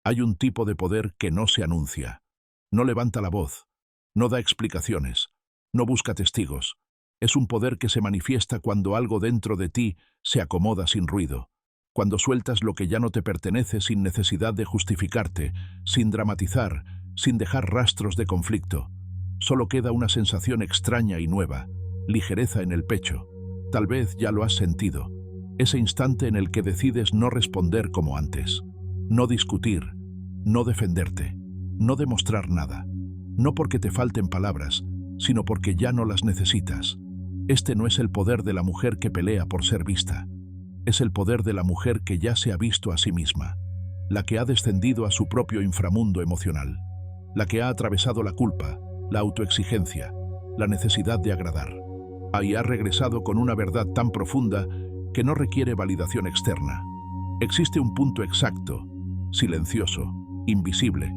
Hay un tipo de poder que no se anuncia, no levanta la voz, no da explicaciones, no busca testigos. Es un poder que se manifiesta cuando algo dentro de ti se acomoda sin ruido, cuando sueltas lo que ya no te pertenece sin necesidad de justificarte, sin dramatizar, sin dejar rastros de conflicto. Solo queda una sensación extraña y nueva, ligereza en el pecho. Tal vez ya lo has sentido, ese instante en el que decides no responder como antes, no discutir, no defenderte, no demostrar nada, no porque te falten palabras, sino porque ya no las necesitas. Este no es el poder de la mujer que pelea por ser vista, es el poder de la mujer que ya se ha visto a sí misma, la que ha descendido a su propio inframundo emocional, la que ha atravesado la culpa, la autoexigencia, la necesidad de agradar. Ahí ha regresado con una verdad tan profunda que no requiere validación externa. Existe un punto exacto, silencioso, invisible,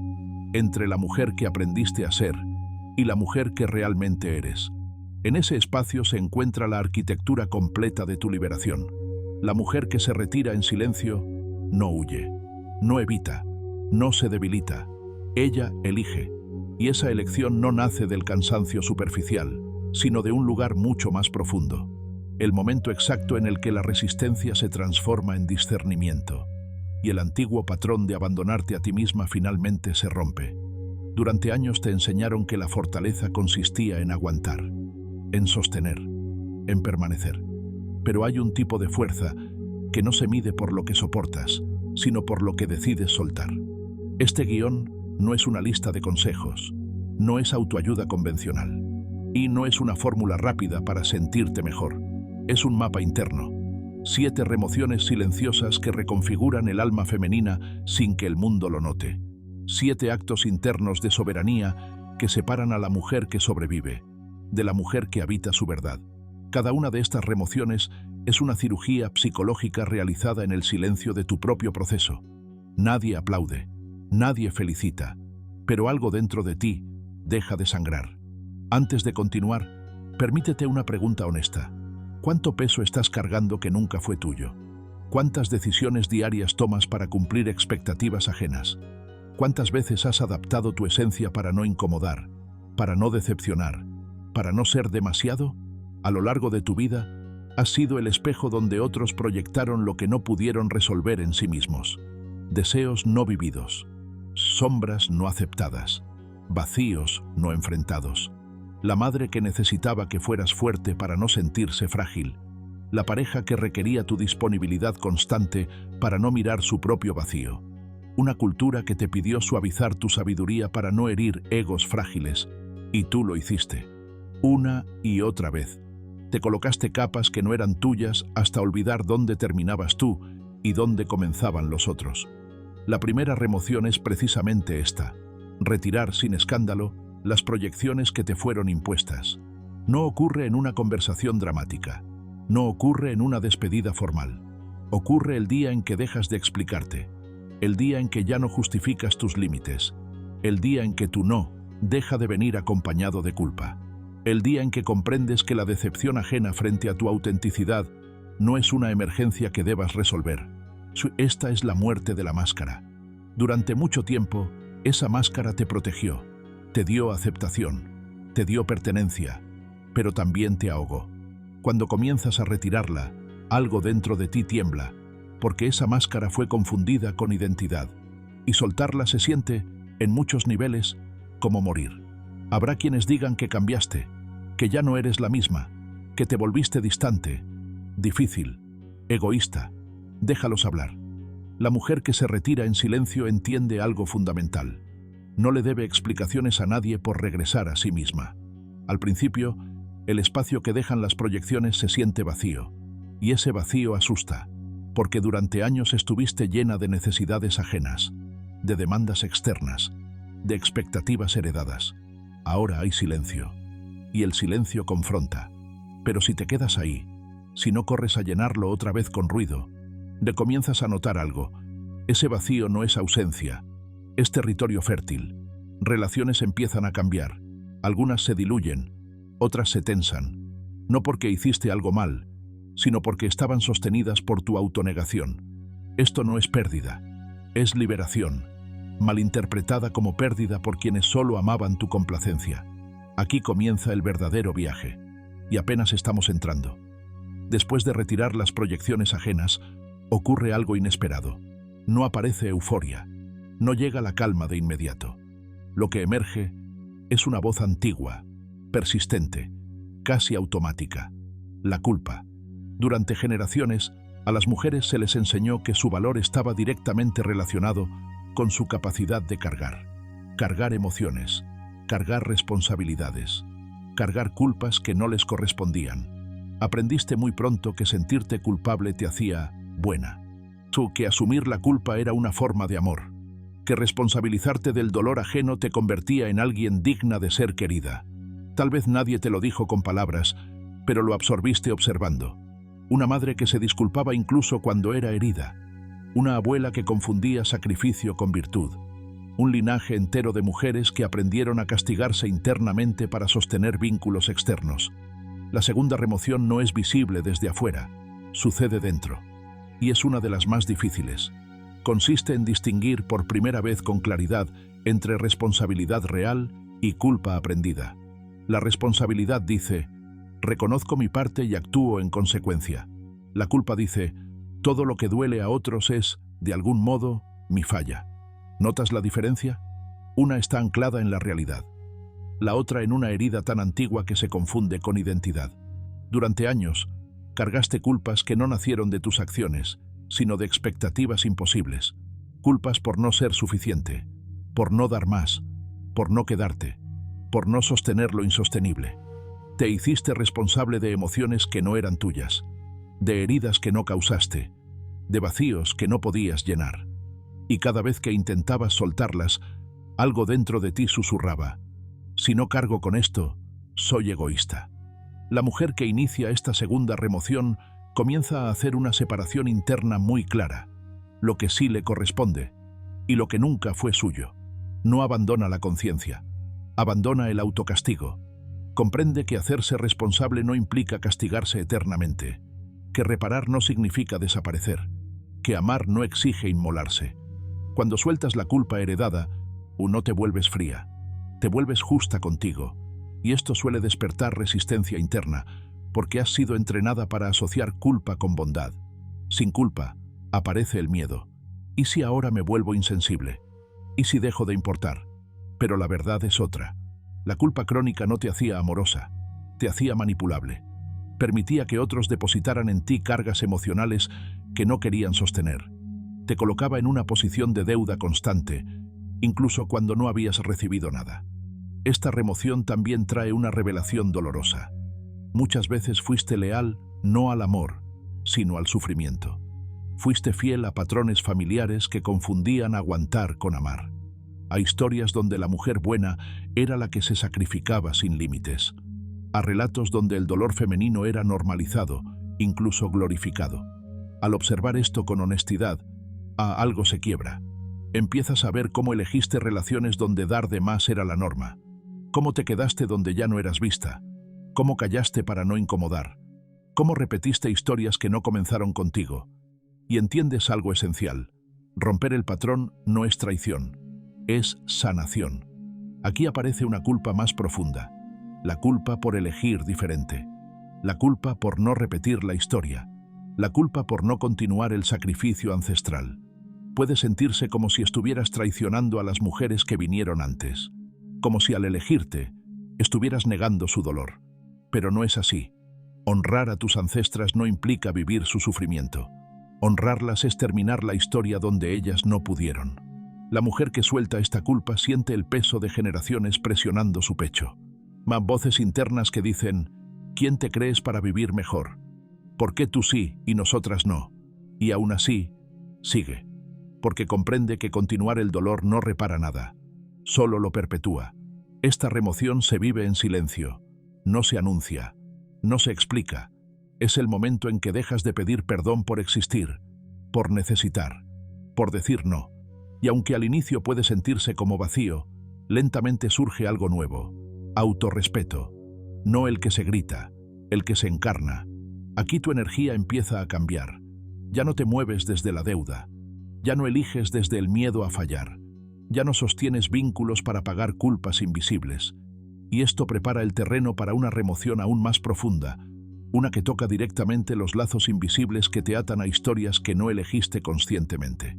entre la mujer que aprendiste a ser y la mujer que realmente eres. En ese espacio se encuentra la arquitectura completa de tu liberación. La mujer que se retira en silencio no huye, no evita, no se debilita. Ella elige, y esa elección no nace del cansancio superficial, sino de un lugar mucho más profundo. El momento exacto en el que la resistencia se transforma en discernimiento, y el antiguo patrón de abandonarte a ti misma finalmente se rompe. Durante años te enseñaron que la fortaleza consistía en aguantar, en sostener, en permanecer. Pero hay un tipo de fuerza que no se mide por lo que soportas, sino por lo que decides soltar. Este guión no es una lista de consejos, no es autoayuda convencional, y no es una fórmula rápida para sentirte mejor. Es un mapa interno, 7 remociones silenciosas que reconfiguran el alma femenina sin que el mundo lo note. 7 actos internos de soberanía que separan a la mujer que sobrevive de la mujer que habita su verdad. Cada una de estas remociones es una cirugía psicológica realizada en el silencio de tu propio proceso. Nadie aplaude, nadie felicita, pero algo dentro de ti deja de sangrar. Antes de continuar, permítete una pregunta honesta. ¿Cuánto peso estás cargando que nunca fue tuyo? ¿Cuántas decisiones diarias tomas para cumplir expectativas ajenas? ¿Cuántas veces has adaptado tu esencia para no incomodar, para no decepcionar, para no ser demasiado? A lo largo de tu vida, has sido el espejo donde otros proyectaron lo que no pudieron resolver en sí mismos. Deseos no vividos, sombras no aceptadas, vacíos no enfrentados. La madre que necesitaba que fueras fuerte para no sentirse frágil. La pareja que requería tu disponibilidad constante para no mirar su propio vacío. Una cultura que te pidió suavizar tu sabiduría para no herir egos frágiles, y tú lo hiciste. Una y otra vez. Te colocaste capas que no eran tuyas hasta olvidar dónde terminabas tú y dónde comenzaban los otros. La primera remoción es precisamente esta: retirar sin escándalo las proyecciones que te fueron impuestas. No ocurre en una conversación dramática, no ocurre en una despedida formal. Ocurre el día en que dejas de explicarte, el día en que ya no justificas tus límites, el día en que tu no deja de venir acompañado de culpa, el día en que comprendes que la decepción ajena frente a tu autenticidad no es una emergencia que debas resolver. Esta es la muerte de la máscara. Durante mucho tiempo, esa máscara te protegió, te dio aceptación, te dio pertenencia, pero también te ahogó. Cuando comienzas a retirarla, algo dentro de ti tiembla, porque esa máscara fue confundida con identidad, y soltarla se siente, en muchos niveles, como morir. Habrá quienes digan que cambiaste, que ya no eres la misma, que te volviste distante, difícil, egoísta. Déjalos hablar. La mujer que se retira en silencio entiende algo fundamental. No le debe explicaciones a nadie por regresar a sí misma. Al principio, el espacio que dejan las proyecciones se siente vacío, y ese vacío asusta, porque durante años estuviste llena de necesidades ajenas, de demandas externas, de expectativas heredadas. Ahora hay silencio, y el silencio confronta. Pero si te quedas ahí, si no corres a llenarlo otra vez con ruido, comienzas a notar algo. Ese vacío no es ausencia, es territorio fértil. Relaciones empiezan a cambiar, algunas se diluyen, otras se tensan, no porque hiciste algo mal, sino porque estaban sostenidas por tu autonegación. Esto no es pérdida, es liberación. malinterpretada como pérdida por quienes solo amaban tu complacencia. Aquí comienza el verdadero viaje, y apenas estamos entrando. Después de retirar las proyecciones ajenas, ocurre algo inesperado. No aparece euforia, no llega la calma de inmediato. Lo que emerge es una voz antigua, persistente, casi automática. La culpa. Durante generaciones, a las mujeres se les enseñó que su valor estaba directamente relacionado con su capacidad de cargar emociones, cargar responsabilidades, cargar culpas que no les correspondían. Aprendiste muy pronto que sentirte culpable te hacía buena, que asumir la culpa era una forma de amor, que responsabilizarte del dolor ajeno te convertía en alguien digna de ser querida. Tal vez nadie te lo dijo con palabras, pero lo absorbiste observando. Una madre que se disculpaba incluso cuando era herida. Una abuela que confundía sacrificio con virtud. Un linaje entero de mujeres que aprendieron a castigarse internamente para sostener vínculos externos. La segunda remoción no es visible desde afuera, sucede dentro. Y es una de las más difíciles. Consiste en distinguir por primera vez con claridad entre responsabilidad real y culpa aprendida. La responsabilidad dice: reconozco mi parte y actúo en consecuencia. La culpa dice: todo lo que duele a otros es, de algún modo, mi falla. ¿Notas la diferencia? Una está anclada en la realidad, la otra en una herida tan antigua que se confunde con identidad. Durante años, cargaste culpas que no nacieron de tus acciones, sino de expectativas imposibles. Culpas por no ser suficiente, por no dar más, por no quedarte, por no sostener lo insostenible. Te hiciste responsable de emociones que no eran tuyas, de heridas que no causaste, de vacíos que no podías llenar. Y cada vez que intentabas soltarlas, algo dentro de ti susurraba: si no cargo con esto, soy egoísta. La mujer que inicia esta segunda remoción comienza a hacer una separación interna muy clara, lo que sí le corresponde y lo que nunca fue suyo. No abandona la conciencia, abandona el autocastigo. Comprende que hacerse responsable no implica castigarse eternamente, que reparar no significa desaparecer, que amar no exige inmolarse. Cuando sueltas la culpa heredada, no te vuelves fría, te vuelves justa contigo, y esto suele despertar resistencia interna, porque has sido entrenada para asociar culpa con bondad. Sin culpa, aparece el miedo. ¿Y si ahora me vuelvo insensible? ¿Y si dejo de importar? Pero la verdad es otra. La culpa crónica no te hacía amorosa, te hacía manipulable. Permitía que otros depositaran en ti cargas emocionales que no querían sostener. Te colocaba en una posición de deuda constante, incluso cuando no habías recibido nada. Esta remoción también trae una revelación dolorosa. Muchas veces fuiste leal no al amor, sino al sufrimiento. Fuiste fiel a patrones familiares que confundían aguantar con amar. A historias donde la mujer buena era la que se sacrificaba sin límites. A relatos donde el dolor femenino era normalizado, incluso glorificado. Al observar esto con honestidad, algo se quiebra. Empiezas a ver cómo elegiste relaciones donde dar de más era la norma. Cómo te quedaste donde ya no eras vista. Cómo callaste para no incomodar. Cómo repetiste historias que no comenzaron contigo. Y entiendes algo esencial. Romper el patrón no es traición, es sanación. Aquí aparece una culpa más profunda. La culpa por elegir diferente. La culpa por no repetir la historia. La culpa por no continuar el sacrificio ancestral. Puede sentirse como si estuvieras traicionando a las mujeres que vinieron antes. Como si al elegirte, estuvieras negando su dolor. Pero no es así. Honrar a tus ancestras no implica vivir su sufrimiento. Honrarlas es terminar la historia donde ellas no pudieron. La mujer que suelta esta culpa siente el peso de generaciones presionando su pecho. Más voces internas que dicen: ¿quién te crees para vivir mejor? ¿Por qué tú sí y nosotras no? Y aún así, sigue. Porque comprende que continuar el dolor no repara nada, solo lo perpetúa. Esta remoción se vive en silencio, no se anuncia, no se explica. Es el momento en que dejas de pedir perdón por existir, por necesitar, por decir no. Y aunque al inicio puede sentirse como vacío, lentamente surge algo nuevo: autorrespeto. No el que se grita, el que se encarna. Aquí tu energía empieza a cambiar. Ya no te mueves desde la deuda. Ya no eliges desde el miedo a fallar. Ya no sostienes vínculos para pagar culpas invisibles. Y esto prepara el terreno para una remoción aún más profunda, una que toca directamente los lazos invisibles que te atan a historias que no elegiste conscientemente.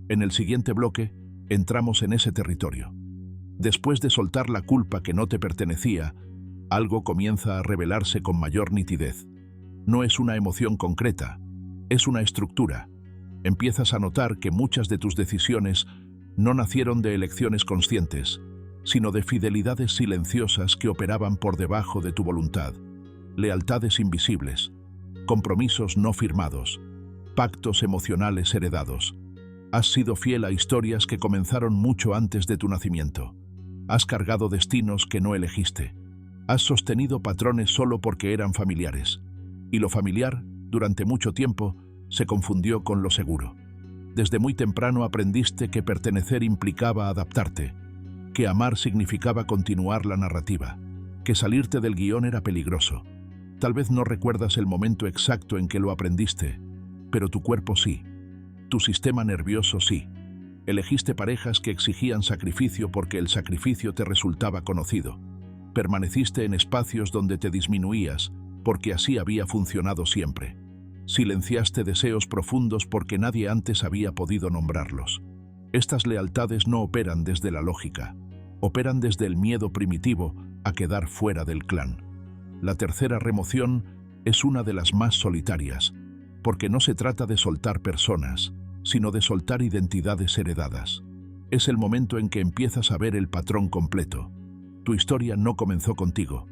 En el siguiente bloque, entramos en ese territorio. Después de soltar la culpa que no te pertenecía, algo comienza a revelarse con mayor nitidez. No es una emoción concreta, es una estructura. Empiezas a notar que muchas de tus decisiones no nacieron de elecciones conscientes, sino de fidelidades silenciosas que operaban por debajo de tu voluntad. Lealtades invisibles, compromisos no firmados, pactos emocionales heredados. Has sido fiel a historias que comenzaron mucho antes de tu nacimiento. Has cargado destinos que no elegiste. Has sostenido patrones solo porque eran familiares. Y lo familiar, durante mucho tiempo, se confundió con lo seguro. Desde muy temprano aprendiste que pertenecer implicaba adaptarte, que amar significaba continuar la narrativa, que salirte del guión era peligroso. Tal vez no recuerdas el momento exacto en que lo aprendiste, pero tu cuerpo sí. Tu sistema nervioso sí. Elegiste parejas que exigían sacrificio porque el sacrificio te resultaba conocido. Permaneciste en espacios donde te disminuías porque así había funcionado siempre. Silenciaste deseos profundos porque nadie antes había podido nombrarlos. Estas lealtades no operan desde la lógica. Operan desde el miedo primitivo a quedar fuera del clan. La tercera remoción es una de las más solitarias, porque no se trata de soltar personas, sino de soltar identidades heredadas. Es el momento en que empiezas a ver el patrón completo. Tu historia no comenzó contigo,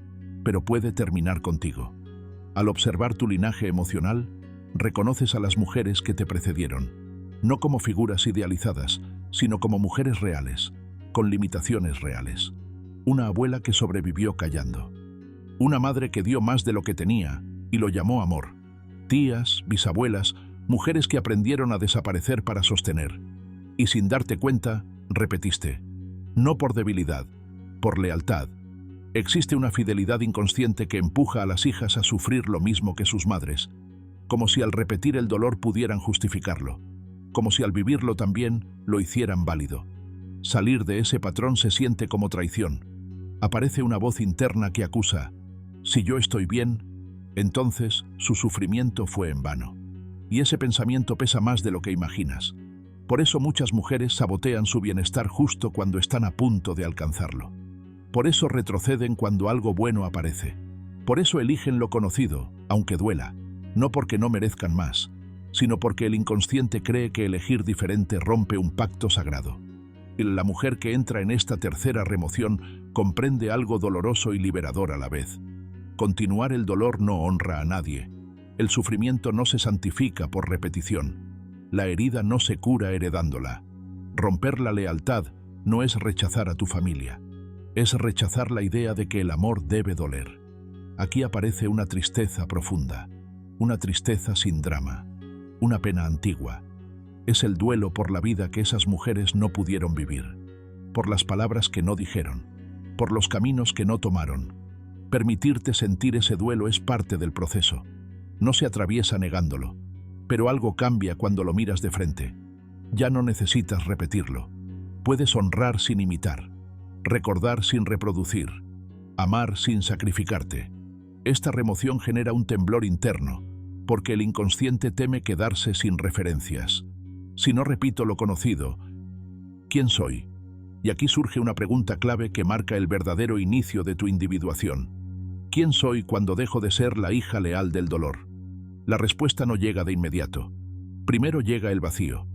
pero puede terminar contigo. Al observar tu linaje emocional, reconoces a las mujeres que te precedieron, no como figuras idealizadas, sino como mujeres reales, con limitaciones reales. Una abuela que sobrevivió callando. Una madre que dio más de lo que tenía y lo llamó amor. Tías, bisabuelas, mujeres que aprendieron a desaparecer para sostener. Y sin darte cuenta, repetiste. No por debilidad, por lealtad. Existe una fidelidad inconsciente que empuja a las hijas a sufrir lo mismo que sus madres, como si al repetir el dolor pudieran justificarlo, como si al vivirlo también lo hicieran válido. Salir de ese patrón se siente como traición. Aparece una voz interna que acusa. Si yo estoy bien, entonces su sufrimiento fue en vano. Y ese pensamiento pesa más de lo que imaginas. Por eso muchas mujeres sabotean su bienestar justo cuando están a punto de alcanzarlo. Por eso retroceden cuando algo bueno aparece. Por eso eligen lo conocido, aunque duela, no porque no merezcan más, sino porque el inconsciente cree que elegir diferente rompe un pacto sagrado. La mujer que entra en esta tercera remoción comprende algo doloroso y liberador a la vez. Continuar el dolor no honra a nadie. El sufrimiento no se santifica por repetición. La herida no se cura heredándola. Romper la lealtad no es rechazar a tu familia. Es rechazar la idea de que el amor debe doler. Aquí aparece una tristeza profunda, una tristeza sin drama, una pena antigua. Es el duelo por la vida que esas mujeres no pudieron vivir, por las palabras que no dijeron, por los caminos que no tomaron. Permitirte sentir ese duelo es parte del proceso. No se atraviesa negándolo, pero algo cambia cuando lo miras de frente. Ya no necesitas repetirlo. Puedes honrar sin imitar, recordar sin reproducir, amar sin sacrificarte. Esta remoción genera un temblor interno, porque el inconsciente teme quedarse sin referencias. Si no repito lo conocido, ¿quién soy? Y aquí surge una pregunta clave que marca el verdadero inicio de tu individuación. ¿Quién soy cuando dejo de ser la hija leal del dolor? La respuesta no llega de inmediato. Primero llega el vacío,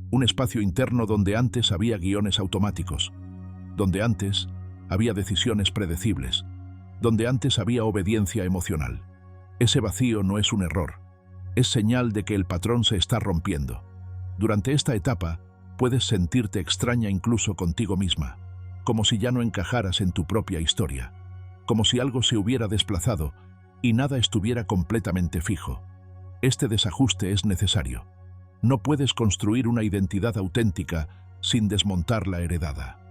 un espacio interno donde antes había guiones automáticos, donde antes había decisiones predecibles, donde antes había obediencia emocional. Ese vacío no es un error, es señal de que el patrón se está rompiendo. Durante esta etapa, puedes sentirte extraña incluso contigo misma, como si ya no encajaras en tu propia historia, como si algo se hubiera desplazado y nada estuviera completamente fijo. Este desajuste es necesario. No puedes construir una identidad auténtica sin desmontar la heredada.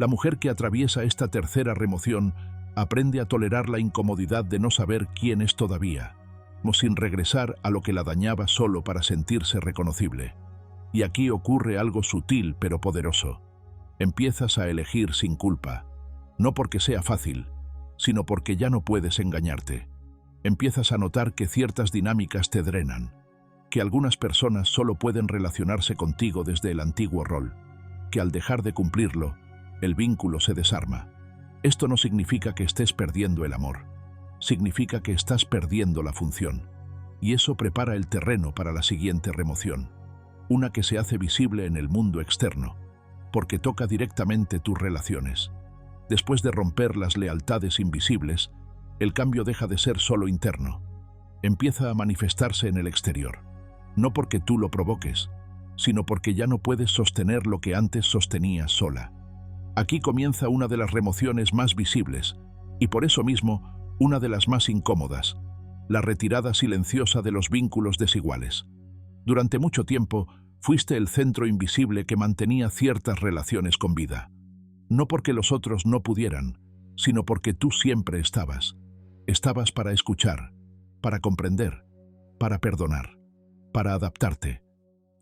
La mujer que atraviesa esta tercera remoción aprende a tolerar la incomodidad de no saber quién es todavía, como sin regresar a lo que la dañaba solo para sentirse reconocible. Y aquí ocurre algo sutil pero poderoso. Empiezas a elegir sin culpa, no porque sea fácil, sino porque ya no puedes engañarte. Empiezas a notar que ciertas dinámicas te drenan, que algunas personas solo pueden relacionarse contigo desde el antiguo rol, que al dejar de cumplirlo, el vínculo se desarma. Esto no significa que estés perdiendo el amor, significa que estás perdiendo la función, y eso prepara el terreno para la siguiente remoción, una que se hace visible en el mundo externo, porque toca directamente tus relaciones. Después de romper las lealtades invisibles, el cambio deja de ser solo interno. Empieza a manifestarse en el exterior, no porque tú lo provoques, sino porque ya no puedes sostener lo que antes sostenías sola. Aquí comienza una de las remociones más visibles, y por eso mismo, una de las más incómodas, la retirada silenciosa de los vínculos desiguales. Durante mucho tiempo, fuiste el centro invisible que mantenía ciertas relaciones con vida. No porque los otros no pudieran, sino porque tú siempre estabas. Estabas para escuchar, para comprender, para perdonar, para adaptarte.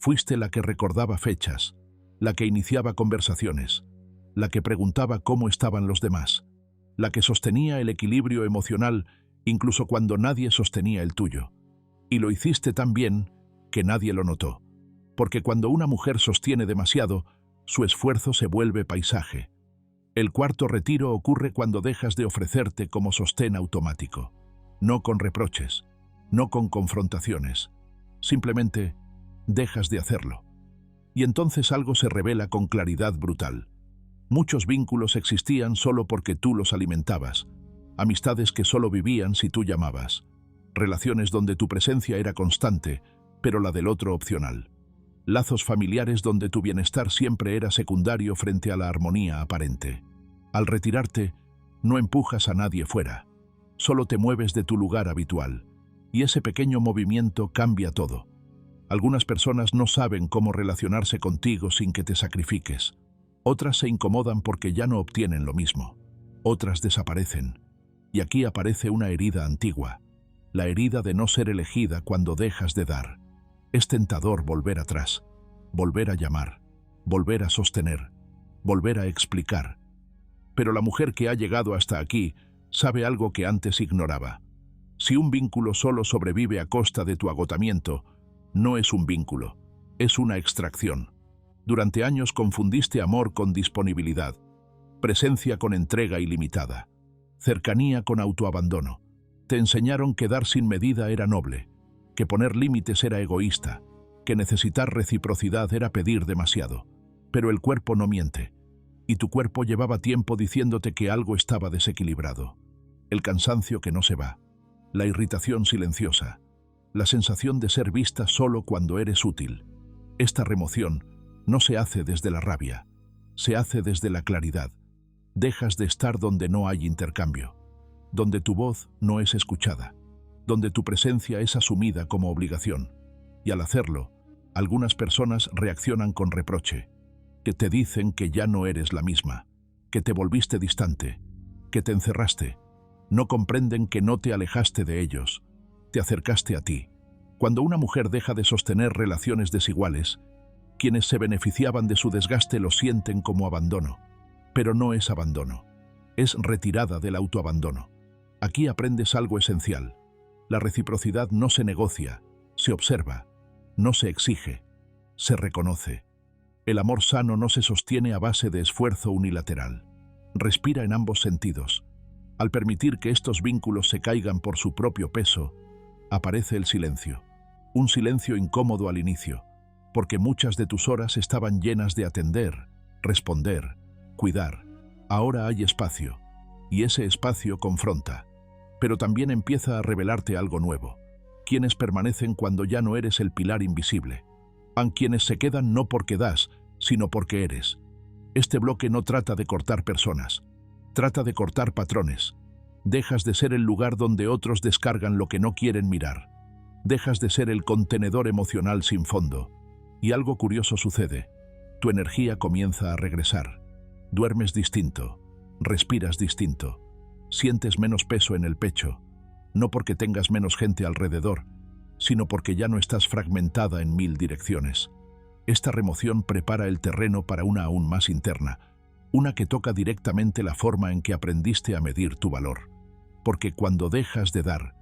Fuiste la que recordaba fechas, la que iniciaba conversaciones, la que preguntaba cómo estaban los demás, la que sostenía el equilibrio emocional incluso cuando nadie sostenía el tuyo. Y lo hiciste tan bien que nadie lo notó, porque cuando una mujer sostiene demasiado, su esfuerzo se vuelve paisaje. El cuarto retiro ocurre cuando dejas de ofrecerte como sostén automático, no con reproches, no con confrontaciones, simplemente dejas de hacerlo. Y entonces algo se revela con claridad brutal. Muchos vínculos existían solo porque tú los alimentabas, amistades que solo vivían si tú llamabas, relaciones donde tu presencia era constante, pero la del otro opcional, lazos familiares donde tu bienestar siempre era secundario frente a la armonía aparente. Al retirarte, no empujas a nadie fuera, solo te mueves de tu lugar habitual, y ese pequeño movimiento cambia todo. Algunas personas no saben cómo relacionarse contigo sin que te sacrifiques. Otras se incomodan porque ya no obtienen lo mismo. Otras desaparecen. Y aquí aparece una herida antigua, la herida de no ser elegida cuando dejas de dar. Es tentador volver atrás, volver a llamar, volver a sostener, volver a explicar. Pero la mujer que ha llegado hasta aquí sabe algo que antes ignoraba. Si un vínculo solo sobrevive a costa de tu agotamiento, no es un vínculo, es una extracción. Durante años confundiste amor con disponibilidad, presencia con entrega ilimitada, cercanía con autoabandono. Te enseñaron que dar sin medida era noble, que poner límites era egoísta, que necesitar reciprocidad era pedir demasiado. Pero el cuerpo no miente, y tu cuerpo llevaba tiempo diciéndote que algo estaba desequilibrado. El cansancio que no se va, la irritación silenciosa, la sensación de ser vista solo cuando eres útil. Esta remoción no se hace desde la rabia, se hace desde la claridad. Dejas de estar donde no hay intercambio, donde tu voz no es escuchada, donde tu presencia es asumida como obligación. Y al hacerlo, algunas personas reaccionan con reproche, que te dicen que ya no eres la misma, que te volviste distante, que te encerraste. No comprenden que no te alejaste de ellos, te acercaste a ti. Cuando una mujer deja de sostener relaciones desiguales, quienes se beneficiaban de su desgaste lo sienten como abandono. Pero no es abandono, es retirada del autoabandono. Aquí aprendes algo esencial. La reciprocidad no se negocia, se observa, no se exige, se reconoce. El amor sano no se sostiene a base de esfuerzo unilateral. Respira en ambos sentidos. Al permitir que estos vínculos se caigan por su propio peso, aparece el silencio. Un silencio incómodo al inicio, porque muchas de tus horas estaban llenas de atender, responder, cuidar. Ahora hay espacio, y ese espacio confronta. Pero también empieza a revelarte algo nuevo. Quienes permanecen cuando ya no eres el pilar invisible. Van quienes se quedan no porque das, sino porque eres. Este bloque no trata de cortar personas, trata de cortar patrones. Dejas de ser el lugar donde otros descargan lo que no quieren mirar. Dejas de ser el contenedor emocional sin fondo. Y algo curioso sucede. Tu energía comienza a regresar. Duermes distinto, respiras distinto, sientes menos peso en el pecho, no porque tengas menos gente alrededor, sino porque ya no estás fragmentada en 1000 direcciones. Esta remoción prepara el terreno para una aún más interna, una que toca directamente la forma en que aprendiste a medir tu valor. Porque cuando dejas de dar,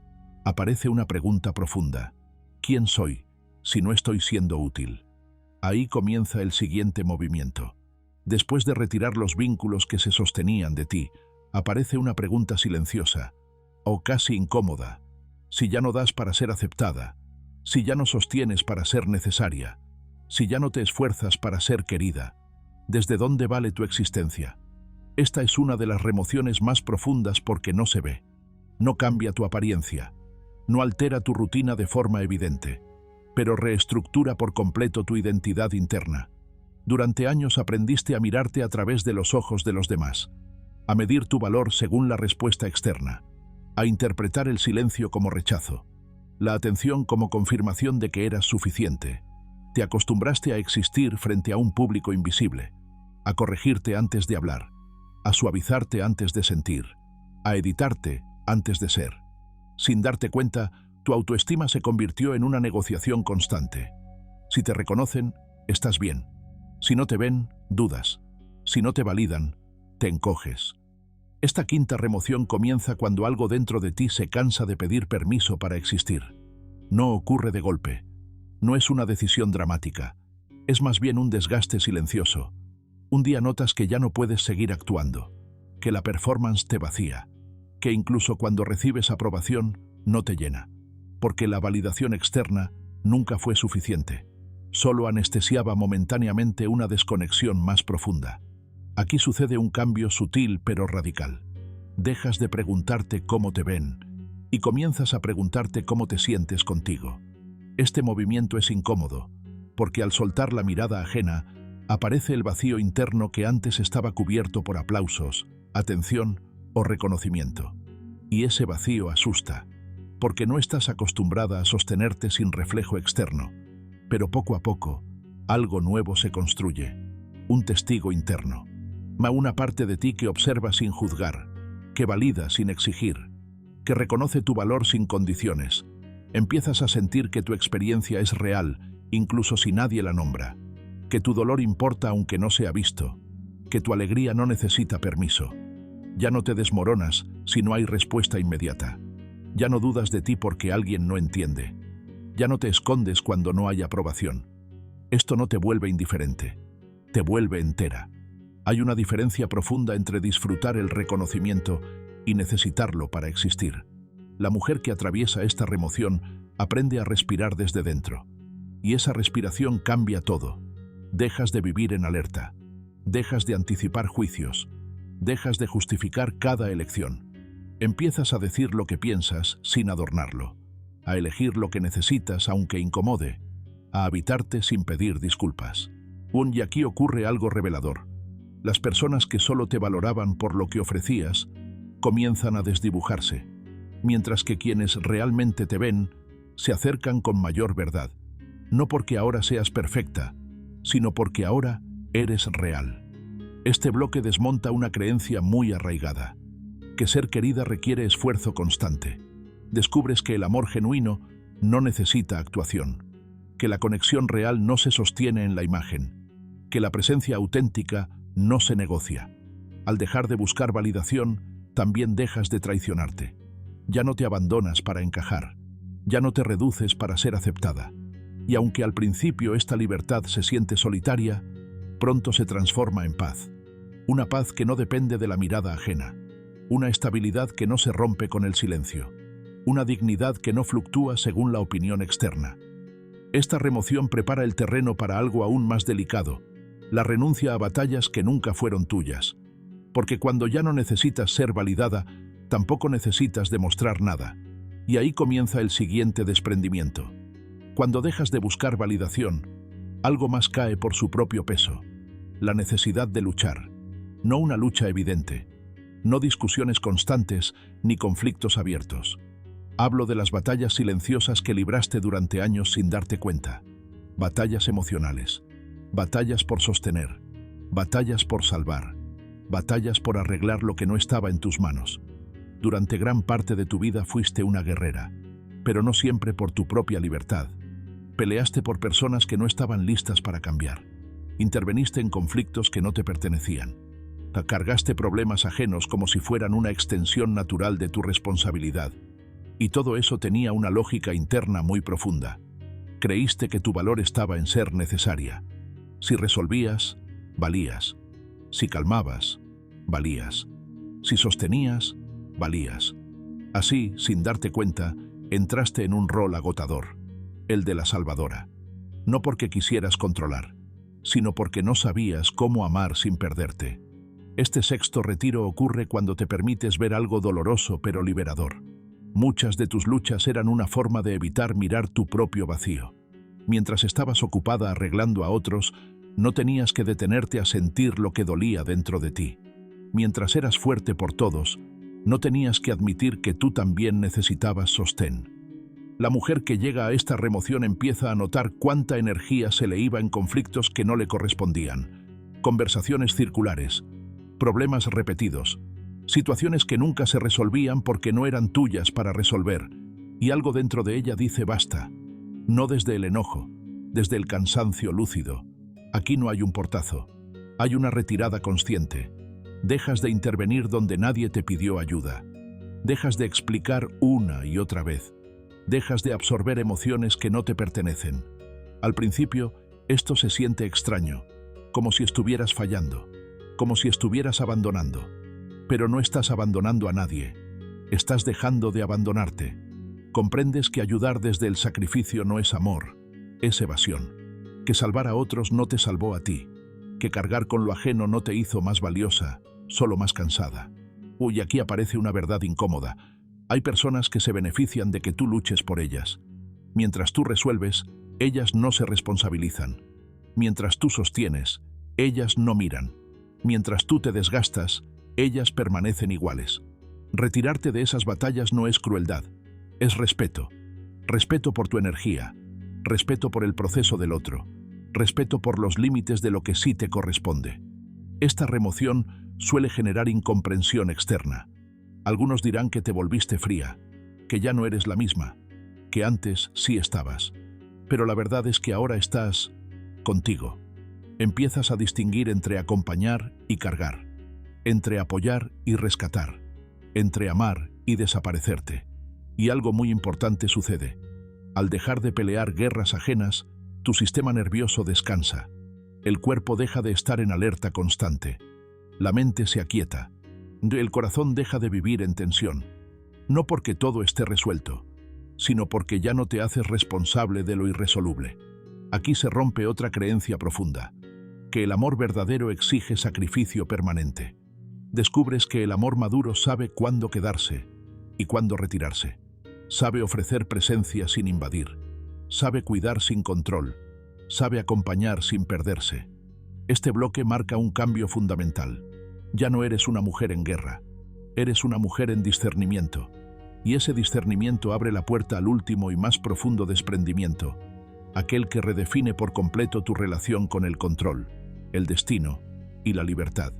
aparece una pregunta profunda. ¿Quién soy si no estoy siendo útil? Ahí comienza el siguiente movimiento. Después de retirar los vínculos que se sostenían de ti, aparece una pregunta silenciosa, o casi incómoda. Si ya no das para ser aceptada, si ya no sostienes para ser necesaria, si ya no te esfuerzas para ser querida, ¿desde dónde vale tu existencia? Esta es una de las remociones más profundas porque no se ve. No cambia tu apariencia, no altera tu rutina de forma evidente, pero reestructura por completo tu identidad interna. Durante años aprendiste a mirarte a través de los ojos de los demás, a medir tu valor según la respuesta externa, a interpretar el silencio como rechazo, la atención como confirmación de que eras suficiente. Te acostumbraste a existir frente a un público invisible, a corregirte antes de hablar, a suavizarte antes de sentir, a editarte antes de ser. Sin darte cuenta, tu autoestima se convirtió en una negociación constante. Si te reconocen, estás bien. Si no te ven, dudas. Si no te validan, te encoges. Esta quinta remoción comienza cuando algo dentro de ti se cansa de pedir permiso para existir. No ocurre de golpe. No es una decisión dramática. Es más bien un desgaste silencioso. Un día notas que ya no puedes seguir actuando, que la performance te vacía, que incluso cuando recibes aprobación, no te llena, porque la validación externa nunca fue suficiente. Solo anestesiaba momentáneamente una desconexión más profunda. Aquí sucede un cambio sutil pero radical. Dejas de preguntarte cómo te ven y comienzas a preguntarte cómo te sientes contigo. Este movimiento es incómodo, porque al soltar la mirada ajena, aparece el vacío interno que antes estaba cubierto por aplausos, atención o reconocimiento. Y ese vacío asusta, porque no estás acostumbrada a sostenerte sin reflejo externo. Pero poco a poco, algo nuevo se construye, un testigo interno. Una parte de ti que observa sin juzgar, que valida sin exigir, que reconoce tu valor sin condiciones. Empiezas a sentir que tu experiencia es real, incluso si nadie la nombra, que tu dolor importa aunque no sea visto, que tu alegría no necesita permiso. Ya no te desmoronas si no hay respuesta inmediata. Ya no dudas de ti porque alguien no entiende. Ya no te escondes cuando no hay aprobación. Esto no te vuelve indiferente, te vuelve entera. Hay una diferencia profunda entre disfrutar el reconocimiento y necesitarlo para existir. La mujer que atraviesa esta remoción aprende a respirar desde dentro. Y esa respiración cambia todo. Dejas de vivir en alerta. Dejas de anticipar juicios. Dejas de justificar cada elección. Empiezas a decir lo que piensas sin adornarlo. A elegir lo que necesitas aunque incomode. A habitarte sin pedir disculpas. Y aquí ocurre algo revelador. Las personas que solo te valoraban por lo que ofrecías comienzan a desdibujarse, mientras que quienes realmente te ven se acercan con mayor verdad, no porque ahora seas perfecta, sino porque ahora eres real. Este bloque desmonta una creencia muy arraigada, que ser querida requiere esfuerzo constante. Descubres que el amor genuino no necesita actuación, que la conexión real no se sostiene en la imagen, que la presencia auténtica no se negocia. Al dejar de buscar validación, también dejas de traicionarte. Ya no te abandonas para encajar, ya no te reduces para ser aceptada. Y aunque al principio esta libertad se siente solitaria, pronto se transforma en paz. Una paz que no depende de la mirada ajena, una estabilidad que no se rompe con el silencio, una dignidad que no fluctúa según la opinión externa. Esta remoción prepara el terreno para algo aún más delicado, la renuncia a batallas que nunca fueron tuyas. Porque cuando ya no necesitas ser validada, tampoco necesitas demostrar nada. Y ahí comienza el siguiente desprendimiento. Cuando dejas de buscar validación, algo más cae por su propio peso. La necesidad de luchar. No una lucha evidente. No discusiones constantes ni conflictos abiertos. Hablo de las batallas silenciosas que libraste durante años sin darte cuenta. Batallas emocionales. Batallas por sostener. Batallas por salvar. Batallas por arreglar lo que no estaba en tus manos. Durante gran parte de tu vida fuiste una guerrera, pero no siempre por tu propia libertad. Peleaste por personas que no estaban listas para cambiar. Interveniste en conflictos que no te pertenecían. Cargaste problemas ajenos como si fueran una extensión natural de tu responsabilidad. Y todo eso tenía una lógica interna muy profunda. Creíste que tu valor estaba en ser necesaria. Si resolvías, valías. Si calmabas, valías. Si sostenías, valías. Así, sin darte cuenta, entraste en un rol agotador, el de la salvadora. No porque quisieras controlar, sino porque no sabías cómo amar sin perderte. Este sexto retiro ocurre cuando te permites ver algo doloroso pero liberador. Muchas de tus luchas eran una forma de evitar mirar tu propio vacío. Mientras estabas ocupada arreglando a otros, no tenías que detenerte a sentir lo que dolía dentro de ti. Mientras eras fuerte por todos, no tenías que admitir que tú también necesitabas sostén. La mujer que llega a esta remoción empieza a notar cuánta energía se le iba en conflictos que no le correspondían. Conversaciones circulares, problemas repetidos, situaciones que nunca se resolvían porque no eran tuyas para resolver, y algo dentro de ella dice basta. No desde el enojo, desde el cansancio lúcido. Aquí no hay un portazo, hay una retirada consciente. Dejas de intervenir donde nadie te pidió ayuda. Dejas de explicar una y otra vez. Dejas de absorber emociones que no te pertenecen. Al principio, esto se siente extraño, como si estuvieras fallando, como si estuvieras abandonando. Pero no estás abandonando a nadie. Estás dejando de abandonarte. Comprendes que ayudar desde el sacrificio no es amor, es evasión. Que salvar a otros no te salvó a ti. Que cargar con lo ajeno no te hizo más valiosa, solo más cansada. Uy, aquí aparece una verdad incómoda. Hay personas que se benefician de que tú luches por ellas. Mientras tú resuelves, ellas no se responsabilizan. Mientras tú sostienes, ellas no miran. Mientras tú te desgastas, ellas permanecen iguales. Retirarte de esas batallas no es crueldad, es respeto. Respeto por tu energía, respeto por el proceso del otro, respeto por los límites de lo que sí te corresponde. Esta remoción suele generar incomprensión externa. Algunos dirán que te volviste fría, que ya no eres la misma, que antes sí estabas. Pero la verdad es que ahora estás contigo. Empiezas a distinguir entre acompañar y cargar, entre apoyar y rescatar, entre amar y desaparecerte. Y algo muy importante sucede. Al dejar de pelear guerras ajenas, tu sistema nervioso descansa. El cuerpo deja de estar en alerta constante. La mente se aquieta. El corazón deja de vivir en tensión. No porque todo esté resuelto, sino porque ya no te haces responsable de lo irresoluble. Aquí se rompe otra creencia profunda, que el amor verdadero exige sacrificio permanente. Descubres que el amor maduro sabe cuándo quedarse y cuándo retirarse. Sabe ofrecer presencia sin invadir. Sabe cuidar sin control. Sabe acompañar sin perderse. Este bloque marca un cambio fundamental. Ya no eres una mujer en guerra. Eres una mujer en discernimiento. Y ese discernimiento abre la puerta al último y más profundo desprendimiento, aquel que redefine por completo tu relación con el control, el destino y la libertad.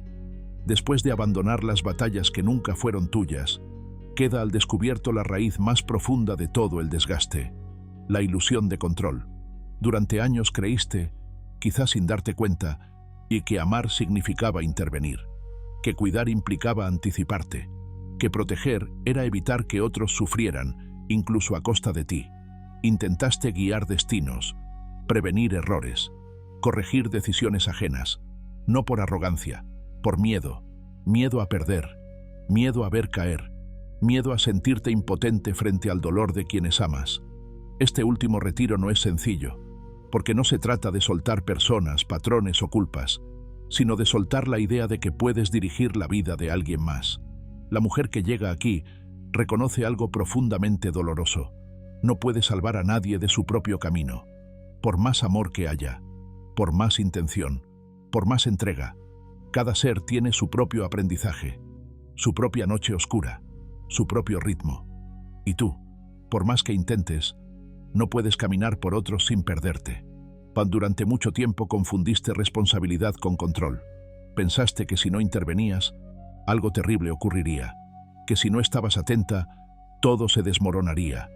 Después de abandonar las batallas que nunca fueron tuyas, queda al descubierto la raíz más profunda de todo el desgaste, la ilusión de control. Durante años creíste, quizás sin darte cuenta, y que amar significaba intervenir, que cuidar implicaba anticiparte, que proteger era evitar que otros sufrieran, incluso a costa de ti. Intentaste guiar destinos, prevenir errores, corregir decisiones ajenas, no por arrogancia, por miedo, miedo a perder, miedo a ver caer, miedo a sentirte impotente frente al dolor de quienes amas. Este último retiro no es sencillo, porque no se trata de soltar personas, patrones o culpas, sino de soltar la idea de que puedes dirigir la vida de alguien más. La mujer que llega aquí reconoce algo profundamente doloroso. No puede salvar a nadie de su propio camino. Por más amor que haya, por más intención, por más entrega, cada ser tiene su propio aprendizaje, su propia noche oscura, su propio ritmo. Y tú, por más que intentes, no puedes caminar por otros sin perderte. Durante mucho tiempo confundiste responsabilidad con control. Pensaste que si no intervenías, algo terrible ocurriría, que si no estabas atenta, todo se desmoronaría.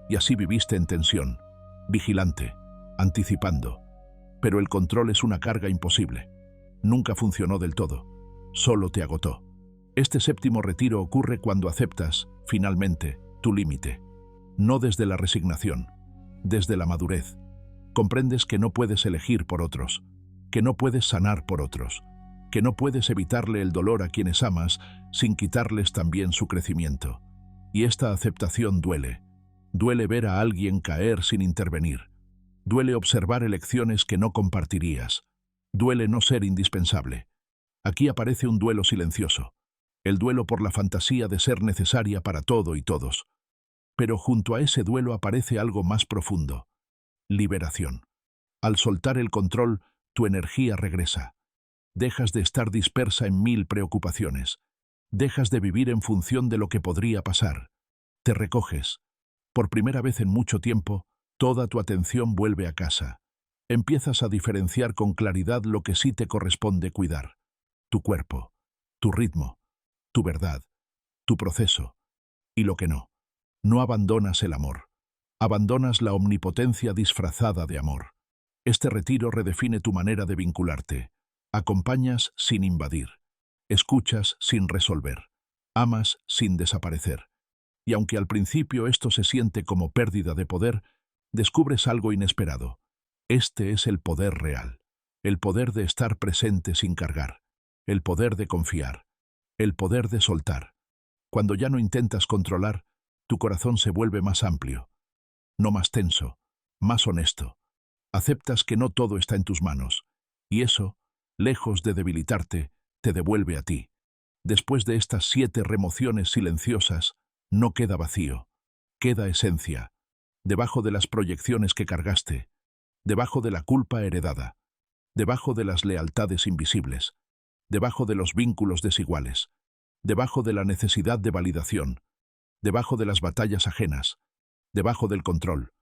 Y así viviste en tensión, vigilante, anticipando. Pero el control es una carga imposible. Nunca funcionó del todo. solo te agotó. Este séptimo retiro ocurre cuando aceptas, finalmente, tu límite. No desde la resignación, desde la madurez. Comprendes que no puedes elegir por otros, que no puedes sanar por otros, que no puedes evitarle el dolor a quienes amas sin quitarles también su crecimiento. Y esta aceptación duele. Duele ver a alguien caer sin intervenir. Duele observar elecciones que no compartirías. Duele no ser indispensable. Aquí aparece un duelo silencioso. El duelo por la fantasía de ser necesaria para todo y todos. Pero junto a ese duelo aparece algo más profundo. Liberación. Al soltar el control, tu energía regresa. Dejas de estar dispersa en 1000 preocupaciones. Dejas de vivir en función de lo que podría pasar. Te recoges. Por primera vez en mucho tiempo, toda tu atención vuelve a casa. Empiezas a diferenciar con claridad lo que sí te corresponde cuidar. Tu cuerpo, tu ritmo, tu verdad, tu proceso. Y lo que no. No abandonas el amor. Abandonas la omnipotencia disfrazada de amor. Este retiro redefine tu manera de vincularte. Acompañas sin invadir. Escuchas sin resolver. Amas sin desaparecer. Y aunque al principio esto se siente como pérdida de poder, descubres algo inesperado. Este es el poder real. El poder de estar presente sin cargar. El poder de confiar. El poder de soltar. Cuando ya no intentas controlar, tu corazón se vuelve más amplio. No más tenso, más honesto. Aceptas que no todo está en tus manos. Y eso, lejos de debilitarte, te devuelve a ti. Después de estas 7 remociones silenciosas, no queda vacío. Queda esencia. Debajo de las proyecciones que cargaste. Debajo de la culpa heredada. Debajo de las lealtades invisibles. Debajo de los vínculos desiguales. Debajo de la necesidad de validación. Debajo de las batallas ajenas. Debajo del control.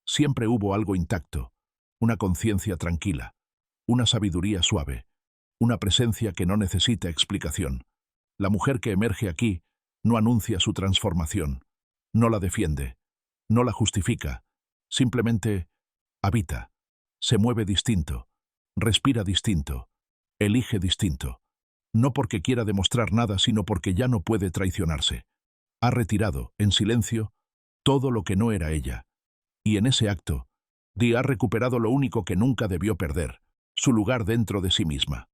Siempre hubo algo intacto. Una conciencia tranquila. Una sabiduría suave. Una presencia que no necesita explicación. La mujer que emerge aquí no anuncia su transformación. No la defiende. No la justifica. Simplemente habita. Se mueve distinto. Respira distinto. Elige distinto. No porque quiera demostrar nada, sino porque ya no puede traicionarse. Ha retirado, en silencio, todo lo que no era ella. Y en ese acto, Dee ha recuperado lo único que nunca debió perder, su lugar dentro de sí misma.